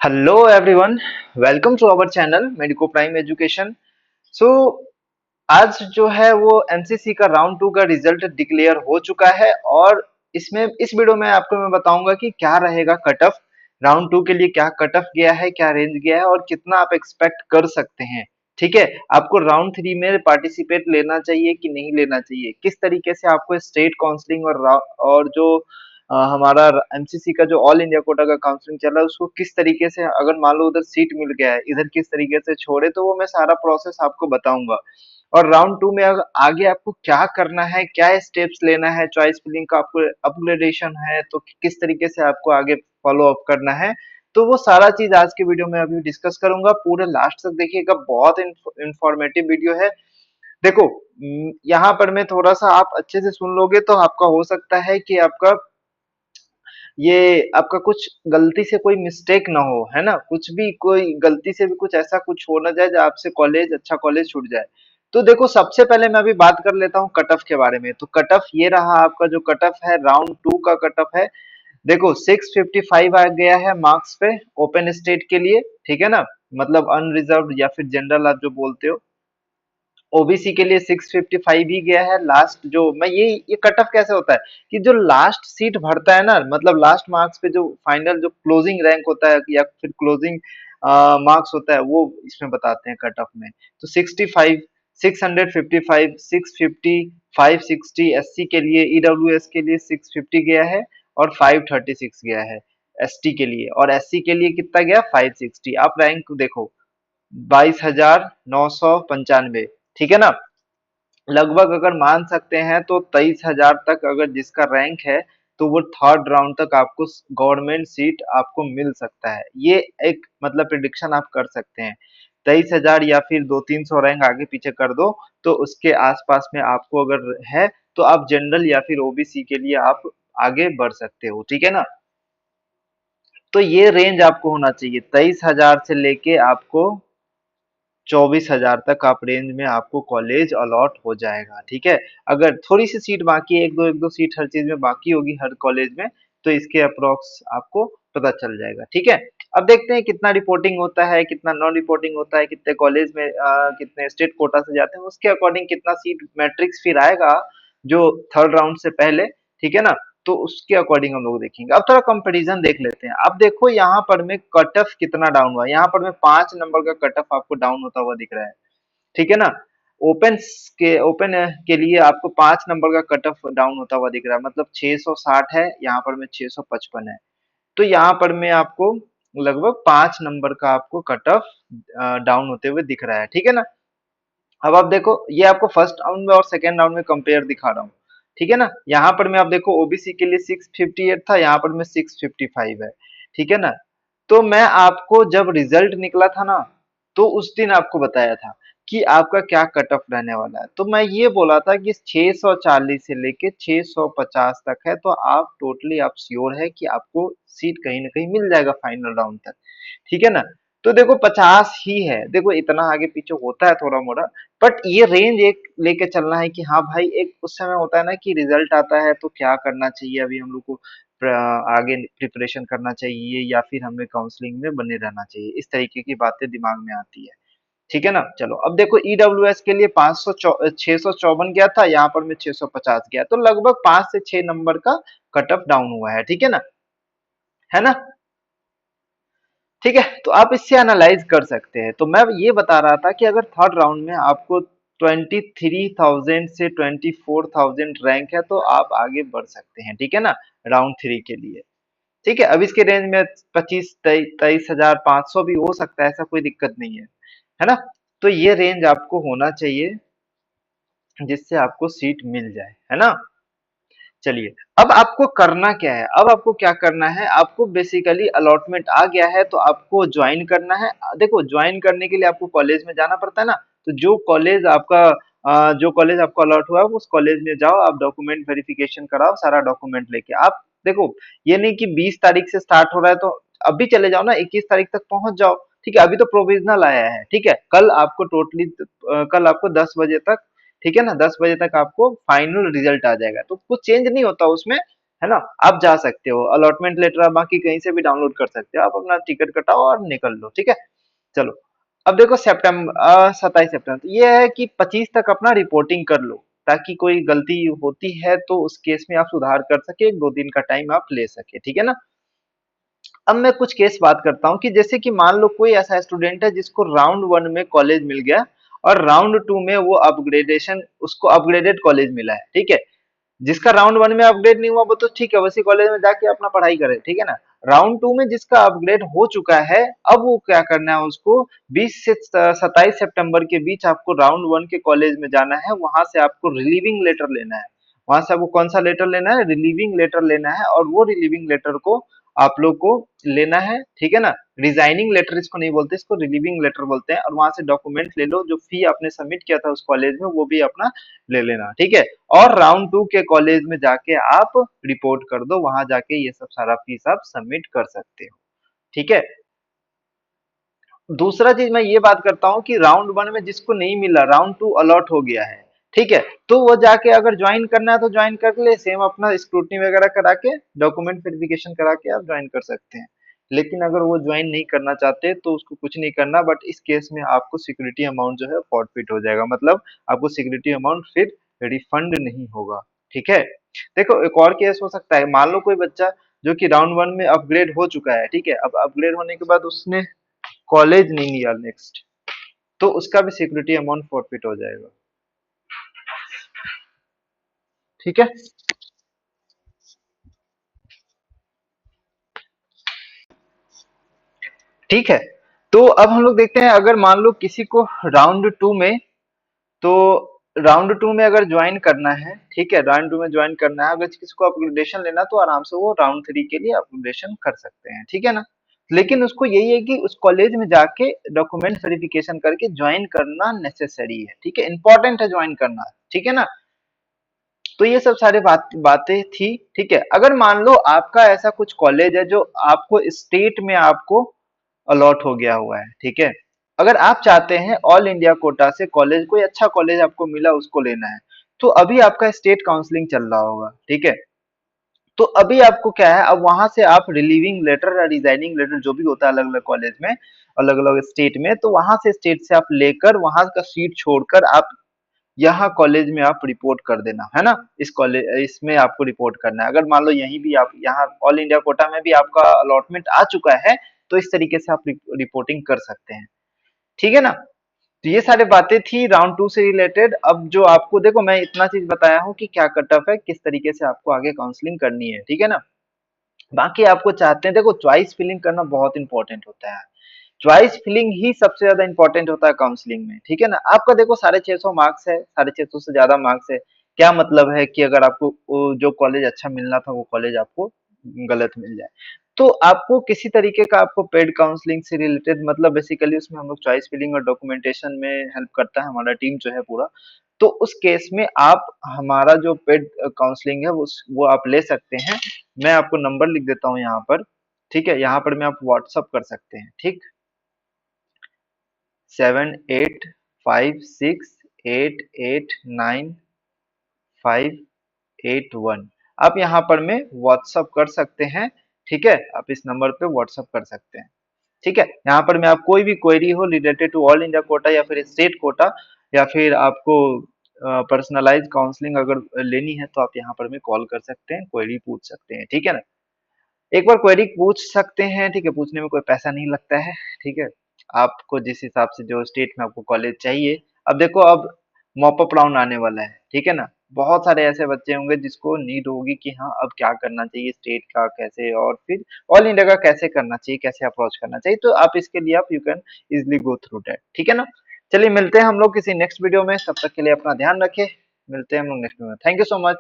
Hello everyone, welcome to our channel medico prime education. So आज जो है वो एमसीसी का राउंड टू का रिजल्ट डिक्लेयर हो चुका है और इसमें इस वीडियो में आपको मैं बताऊंगा कि क्या रहेगा कट ऑफ राउंड टू के लिए, क्या कट ऑफ गया है, क्या रेंज गया है और कितना आप एक्सपेक्ट कर सकते हैं। ठीक है, आपको राउंड थ्री में पार्टिसिपेट लेना चाहिए कि नहीं लेना चाहिए, किस तरीके से आपको स्टेट काउंसलिंग और जो हमारा एमसीसी का जो ऑल इंडिया कोटा का काउंसलिंग चल रहा है उसको किस तरीके से, अगर मान लो उधर सीट मिल गया है इधर किस तरीके से छोड़े, तो वो मैं सारा प्रोसेस आपको बताऊंगा। और राउंड टू में आगे आपको क्या करना है, क्या स्टेप्स लेना है, चॉइस फिलिंग का आपको अपग्रेडेशन है तो किस तरीके से आपको आगे फॉलो अप करना है, तो वो सारा चीज आज के वीडियो में अभी डिस्कस करूंगा। पूरे लास्ट तक देखिएगा, बहुत इंफॉर्मेटिव वीडियो है। देखो, यहाँ पर मैं थोड़ा सा आप अच्छे से सुन लोगे तो आपका हो सकता है कि आपका ये आपका कुछ गलती से कोई मिस्टेक ना हो, है ना, कुछ भी कोई गलती से भी कुछ ऐसा कुछ हो ना जाए जो आपसे कॉलेज, अच्छा कॉलेज छूट जाए। तो देखो, सबसे पहले मैं अभी बात कर लेता हूँ कट ऑफ के बारे में। तो कट ऑफ ये रहा, आपका जो कट ऑफ है राउंड टू का कट ऑफ है। देखो 655 आ गया है मार्क्स पे ओपन स्टेट के लिए, ठीक है ना, मतलब अनरिजर्व या फिर जनरल आप जो बोलते हो। ओबीसी के लिए 655 ही गया है लास्ट। जो मैं ये कट ऑफ कैसे होता है कि जो लास्ट सीट भरता है ना, मतलब लास्ट मार्क्स पे जो फाइनल जो क्लोजिंग रैंक होता है या फिर क्लोजिंग मार्क्स होता है वो इसमें बताते हैं कट ऑफ में। तो 65, 655, 650, 560 एससी के लिए, ईडब्ल्यूएस के लिए 650 गया है और 536 गया है एसटी के लिए। और एससी के लिए कितना गया, 560। आप रैंक देखो, 22,995, ठीक है ना। लगभग अगर मान सकते हैं तो 23,000 तक अगर जिसका रैंक है तो वो थर्ड राउंड तक आपको गवर्नमेंट सीट आपको मिल सकता है। ये एक मतलब प्रिडिक्शन आप कर सकते हैं। 23,000 या फिर 200-300 रैंक आगे पीछे कर दो तो उसके आसपास में आपको अगर है तो आप जनरल या फिर ओबीसी के लिए आप आगे बढ़ सकते हो, ठीक है ना। तो ये रेंज आपको होना चाहिए 23,000 से लेके आपको 24,000 तक आप रेंज में आपको कॉलेज अलॉट हो जाएगा, ठीक है। अगर थोड़ी सी सीट बाकी है, एक दो सीट हर चीज में बाकी होगी हर कॉलेज में, तो इसके अप्रोक्स आपको पता चल जाएगा, ठीक है। अब देखते हैं कितना रिपोर्टिंग होता है, कितना नॉन रिपोर्टिंग होता है, कितने कॉलेज में कितने स्टेट कोटा से जाते हैं, उसके अकॉर्डिंग कितना सीट मैट्रिक्स फिर आएगा जो थर्ड राउंड से पहले, ठीक है ना। तो उसके अकॉर्डिंग हम लोग देखेंगे। अब थोड़ा कंपैरिजन देख लेते हैं। अब देखो यहाँ पर में कट ऑफ कितना डाउन हुआ है। यहाँ पर में 5 नंबर का कट ऑफ आपको डाउन होता हुआ दिख रहा है, ठीक है ना। ओपन ओपन के लिए आपको 5 नंबर का कट ऑफ डाउन होता हुआ दिख रहा है, मतलब 660 है, यहाँ पर में 655 है। तो यहाँ पर में आपको लगभग 5 नंबर का आपको कट ऑफ डाउन होते हुए दिख रहा है, ठीक है ना। अब आप देखो, ये आपको फर्स्ट राउंड में और सेकेंड राउंड में कंपेयर दिखा रहा हूँ, ठीक है ना। यहाँ पर मैं आप देखो ओबीसी के लिए 658 था, यहाँ पर में 655 है, ठीक है ना। तो मैं आपको जब रिजल्ट निकला था ना, तो उस दिन आपको बताया था कि आपका क्या कट ऑफ रहने वाला है। तो मैं ये बोला था कि 640 से लेके 650 तक है, तो आप टोटली आप श्योर है कि आपको सीट कहीं ना कहीं मिल जाएगा फाइनल राउंड तक, ठीक है ना। तो देखो 50 ही है, देखो इतना आगे पीछे होता है थोड़ा मोड़ा, बट ये रेंज एक लेके चलना है कि हाँ भाई, एक उस समय होता है ना कि रिजल्ट आता है तो क्या करना चाहिए, अभी हम लोग को आगे प्रिपरेशन करना चाहिए या फिर हमें काउंसलिंग में बने रहना चाहिए, इस तरीके की बातें दिमाग में आती है, ठीक है ना। चलो अब देखो ईडब्ल्यूएस के लिए 654 गया था, यहाँ पर में 650 गया, तो लगभग 5 से 6 नंबर का कट ऑफ डाउन हुआ है, ठीक है ना। ठीक है, तो आप इससे एनालाइज कर सकते हैं। तो मैं ये बता रहा था कि अगर थर्ड राउंड में आपको 23,000 से 24,000 रैंक है तो आप आगे बढ़ सकते हैं, ठीक है ना, राउंड थ्री के लिए। ठीक है, अब इसके रेंज में 25-23,500 भी हो सकता है, ऐसा कोई दिक्कत नहीं है ना। तो ये रेंज आपको होना चाहिए जिससे आपको सीट मिल जाए, है ना। चलिए, अब आपको करना क्या है, अब आपको क्या करना है, आपको बेसिकली अलॉटमेंट आ गया है तो आपको ज्वाइन करना है। देखो, ज्वाइन करने के लिए आपको कॉलेज में जाना पड़ता है ना, तो जो कॉलेज आपको अलॉट हुआ है उस कॉलेज में जाओ, आप डॉक्यूमेंट वेरिफिकेशन कराओ, सारा डॉक्यूमेंट लेके आप देखो। ये नहीं कि 20 तारीख से स्टार्ट हो रहा है तो अभी चले जाओ ना, 21 तारीख तक पहुंच जाओ, ठीक है। अभी तो प्रोविजनल आया है, ठीक है। कल आपको 10 बजे तक, ठीक है ना, 10 बजे तक आपको फाइनल रिजल्ट आ जाएगा, तो कुछ चेंज नहीं होता उसमें, है ना? आप जा सकते हो, अलॉटमेंट लेटर आप बाकी कहीं से भी डाउनलोड कर सकते हो, आप अपना टिकट कटाओ और निकल लो, ठीक है? चलो, अब देखो 27 सितंबर, तो ये है कि 25 तक अपना रिपोर्टिंग कर लो, ताकि कोई गलती होती है तो उस केस में आप सुधार कर सके, 2 दिन का टाइम आप ले सके, ठीक है ना? अब मैं कुछ केस बात करता हूँ कि जैसे कि मान लो कोई ऐसा स्टूडेंट है जिसको राउंड 1 में कॉलेज मिल गया और राउंड 2 में वो अपग्रेडेशन उसको अपग्रेडेड कॉलेज मिला है, ठीक है? जिसका राउंड 1 में अपग्रेड नहीं हुआ वो तो ठीक है, उसी कॉलेज में जाके अपना पढ़ाई करे, ठीक है ना? राउंड 2 में जिसका अपग्रेड हो चुका है, अब वो क्या करना है, उसको 20 से 27 सितंबर के बीच आपको राउंड 1 के कॉलेज में जाना है, वहां से आपको रिलीविंग लेटर लेना है। वहां से आपको कौन सा लेटर लेना है? रिलीविंग लेटर लेना है, और वो रिलीविंग लेटर को आप लोग को लेना है, ठीक है ना? रिजाइनिंग लेटर इसको नहीं बोलते, इसको रिलीविंग लेटर बोलते हैं, और वहां से डॉक्यूमेंट ले लो, जो फी आपने सबमिट किया था उस कॉलेज में वो भी अपना ले लेना, ठीक है? और राउंड 2 के कॉलेज में जाके आप रिपोर्ट कर दो, वहां जाके ये सब सारा फीस आप सबमिट कर सकते हो, ठीक है? दूसरा चीज मैं ये बात करता हूँ कि राउंड 1 में जिसको नहीं मिला, राउंड 2 अलॉट हो गया है, ठीक है? तो वो जाके अगर ज्वाइन करना है तो ज्वाइन कर ले, सेम अपना स्क्रूटनी वगैरह करा के, डॉक्यूमेंट वेरिफिकेशन करा के आप ज्वाइन कर सकते हैं। लेकिन अगर वो ज्वाइन नहीं करना चाहते तो उसको कुछ नहीं करना, बट इस केस में आपको सिक्योरिटी अमाउंट जो है फॉरफिट हो जाएगा, मतलब आपको सिक्योरिटी अमाउंट फिर रिफंड नहीं होगा, ठीक है? देखो, एक और केस हो सकता है, मान लो कोई बच्चा जो कि राउंड 1 में अपग्रेड हो चुका है, ठीक है? अब अपग्रेड होने के बाद उसने कॉलेज नहीं लिया नेक्स्ट, तो उसका भी सिक्योरिटी अमाउंट फॉरफिट हो जाएगा, ठीक है? ठीक है, तो अब हम लोग देखते हैं, अगर मान लो किसी को राउंड 2 में, तो राउंड 2 में अगर ज्वाइन करना है, ठीक है? राउंड 2 में ज्वाइन करना है, अगर किसी को अपग्रेडेशन लेना तो आराम से वो राउंड 3 के लिए अपग्रेडेशन कर सकते हैं, ठीक है ना? लेकिन उसको यही है कि उस कॉलेज में जाके डॉक्यूमेंट वेरिफिकेशन करके ज्वाइन करना नेसेसरी है, ठीक है? इंपॉर्टेंट है ज्वाइन करना, ठीक है ना? तो ये सब सारे बातें थी, ठीक है? अगर मान लो आपका ऐसा कुछ कॉलेज है जो आपको स्टेट में आपको अलॉट हो गया हुआ है, ठीक है? अगर आप चाहते हैं ऑल इंडिया कोटा से कॉलेज, कोई अच्छा कॉलेज आपको मिला उसको लेना है, तो अभी आपका स्टेट काउंसलिंग चल रहा होगा, ठीक है? तो अभी आपको क्या है, अब वहां से आप रिलीविंग लेटर या रिजाइनिंग लेटर जो भी होता है अलग अलग कॉलेज में, अलग अलग स्टेट में, तो वहां से स्टेट से आप लेकर वहां का सीट छोड़कर आप यहाँ कॉलेज में आप रिपोर्ट कर देना, है ना? इस कॉलेज इसमें आपको रिपोर्ट करना है। अगर मान लो यहीं भी आप यहाँ ऑल इंडिया कोटा में भी आपका अलॉटमेंट आ चुका है, तो इस तरीके से आप रिपोर्टिंग कर सकते हैं, ठीक है ना? तो ये सारी बातें थी राउंड 2 से रिलेटेड। अब जो आपको देखो, मैं इतना चीज बताया हूँ कि क्या कट ऑफ है, किस तरीके से आपको आगे काउंसलिंग करनी है, ठीक है ना? बाकी आपको चाहते हैं, देखो चॉइस फिलिंग करना बहुत इंपॉर्टेंट होता है। चॉइस फिलिंग ही सबसे ज्यादा इंपॉर्टेंट होता है काउंसलिंग में, ठीक है ना? आपका देखो 650 मार्क्स है, 650 से ज्यादा मार्क्स है, क्या मतलब है कि अगर आपको जो कॉलेज अच्छा मिलना था वो कॉलेज आपको गलत मिल जाए, तो आपको किसी तरीके का आपको पेड काउंसलिंग से रिलेटेड, मतलब बेसिकली उसमें हम लोग चॉइस फिलिंग और डॉक्यूमेंटेशन में हेल्प करता है हमारा टीम जो है पूरा। तो उस केस में आप हमारा जो पेड काउंसलिंग है वो आप ले सकते हैं। मैं आपको नंबर लिख देता हूँ यहाँ पर, ठीक है? यहाँ पर मैं आप व्हाट्सअप कर सकते हैं, ठीक? 7856889581। आप यहाँ पर में व्हाट्सअप कर सकते हैं, ठीक है? आप इस नंबर पे व्हाट्सअप कर सकते हैं, ठीक है? यहाँ पर में आप कोई भी क्वेरी हो related to all India quota या फिर स्टेट कोटा, या फिर आपको पर्सनलाइज काउंसलिंग अगर लेनी है, तो आप यहाँ पर में कॉल कर सकते हैं, क्वेरी पूछ सकते हैं, ठीक है ना? एक बार क्वेरी पूछ सकते हैं, ठीक है? पूछने में कोई पैसा नहीं लगता है, ठीक है? आपको जिस हिसाब से जो स्टेट में आपको कॉलेज चाहिए, अब देखो, अब मॉप अप राउंड आने वाला है, ठीक है ना? बहुत सारे ऐसे बच्चे होंगे जिसको नीड होगी कि हाँ, अब क्या करना चाहिए, स्टेट का कैसे, और फिर ऑल इंडिया का कैसे करना चाहिए, कैसे अप्रोच करना चाहिए, तो आप इसके लिए आप you can easily go through that, ठीक है ना? चलिए, मिलते हैं हम लोग किसी नेक्स्ट वीडियो में, तब तक के लिए अपना ध्यान रखें। मिलते हैं हम लोग नेक्स्ट वीडियो में। Thank you so much.